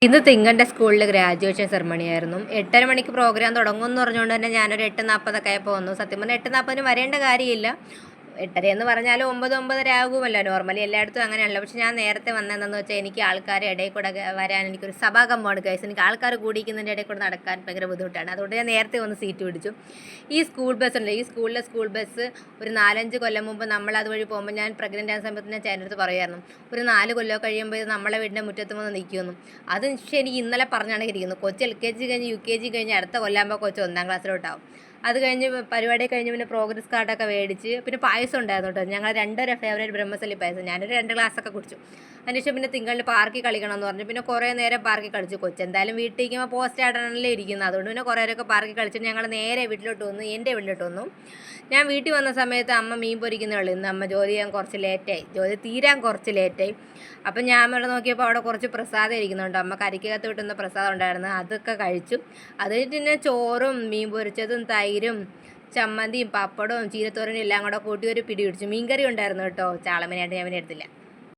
ഇന്ന് തിങ്കൻ്റെ സ്കൂളിൽ graduation ceremony ആയിരുന്നു. 8:30 മണിക്ക് പ്രോഗ്രാം തുടങ്ങുമെന്ന് പറഞ്ഞുകൊണ്ട് തന്നെ ഞാനൊരു 8:40 ആയപ്പോൾ വന്നു. സത്യം പറഞ്ഞാൽ 8:40 വരേണ്ട കാര്യമില്ല. 8:30 എന്ന് പറഞ്ഞാൽ 9-9:30 ആകുമല്ലോ. നോർമലി എല്ലായിടത്തും അങ്ങനെയാണല്ലോ. പക്ഷെ ഞാൻ നേരത്തെ വന്നതെന്ന് വെച്ചാൽ എനിക്ക് ആൾക്കാർ ഇടയിൽ കൂടെ വരാൻ എനിക്കൊരു സഭാകമ്പമാണ് ഗൈസ്. എനിക്ക് ആൾക്കാർ കൂടിയിരിക്കുന്നതിൻ്റെ ഇടയിൽ കൂടെ നടക്കാൻ ഭയങ്കര ബുദ്ധിമുട്ടാണ്. അതുകൊണ്ട് ഞാൻ നേരത്തെ വന്ന് സീറ്റ് പിടിച്ചു. ഈ സ്കൂൾ ബസ് ഉണ്ട്, ഈ സ്കൂളിലെ സ്കൂൾ ബസ് ഒരു 4-5 കൊല്ലം മുമ്പ് നമ്മൾ അതുവഴി പോകുമ്പോൾ ഞാൻ പ്രഗ്നൻ്റ് ആയ സമയത്ത് ഞാൻ ചേട്ടൻ്റെ അടുത്ത് പറയുമായിരുന്നു, ഒരു 4 കൊല്ലം കഴിയുമ്പോൾ ഇത് നമ്മളെ വീടിൻ്റെ മുറ്റത്ത് വന്ന് നിൽക്കുമെന്നും. അത് പക്ഷേ എനിക്ക് ഇന്നലെ പറഞ്ഞാണ് ഇരിക്കുന്നത്. കൊച്ച് LKG കഴിഞ്ഞ് UKG കഴിഞ്ഞ് അടുത്ത കൊല്ലാകുമ്പോൾ കൊച്ച് 1-ാം ക്ലാസ്സിലോട്ടാവും. അത് കഴിഞ്ഞ് പരിപാടി കഴിഞ്ഞ് പിന്നെ പ്രോഗ്രസ് കാർഡൊക്കെ മേടിച്ച് പിന്നെ പായസം ഉണ്ടായിരുന്നു കേട്ടോ. ഞങ്ങൾ രണ്ടൊരു ഫേവറേറ്റ് ബ്രഹ്മസലി പായസം, ഞാനൊരു 2 ഗ്ലാസ്സൊക്കെ കുടിച്ചു. അതിനുശേഷം പിന്നെ തിങ്കളിൽ പാർക്കിൽ കളിക്കണം എന്ന് പറഞ്ഞു. പിന്നെ കുറേ നേരം പാർക്കിൽ കളിച്ചു. കൊച്ചെന്തായാലും വീട്ടിൽ ഇരിക്കുമ്പോൾ പോസ്റ്റ് ആയിട്ടാണല്ലേ ഇരിക്കുന്നത്. അതുകൊണ്ട് പിന്നെ കുറേ നേരമൊക്കെ പാർക്കിൽ കളിച്ചിട്ട് ഞങ്ങൾ നേരെ വീട്ടിലോട്ട് വന്നു, എൻ്റെ വീട്ടിലോട്ട് വന്നു. ഞാൻ വീട്ടിൽ വന്ന സമയത്ത് അമ്മ മീൻ പൊരിക്കുന്നേ ഉള്ളൂ. ഇന്ന് അമ്മ ജോലി ചെയ്യാൻ കുറച്ച് ലേറ്റായി, ജോലി തീരാൻ കുറച്ച് ലേറ്റായി. അപ്പം ഞാൻ അവിടെ നോക്കിയപ്പോൾ അവിടെ കുറച്ച് പ്രസാദം ഇരിക്കുന്നുണ്ട്. അമ്മ കരിക്കകത്ത് കിട്ടുന്ന പ്രസാദം ഉണ്ടായിരുന്നു, അതൊക്കെ കഴിച്ചു. അത് പിന്നെ ചോറും മീൻ പൊരിച്ചതും തൈരും ചമ്മന്തിയും പപ്പടവും ചീരത്തോരനും എല്ലാം കൂടെ കൂട്ടി ഒരു പിടി പിടിച്ചു. മീൻകറി ഉണ്ടായിരുന്നു കേട്ടോ, ചാളമീനായിട്ട് ഞാൻ പിന്നെ എടുത്തില്ല.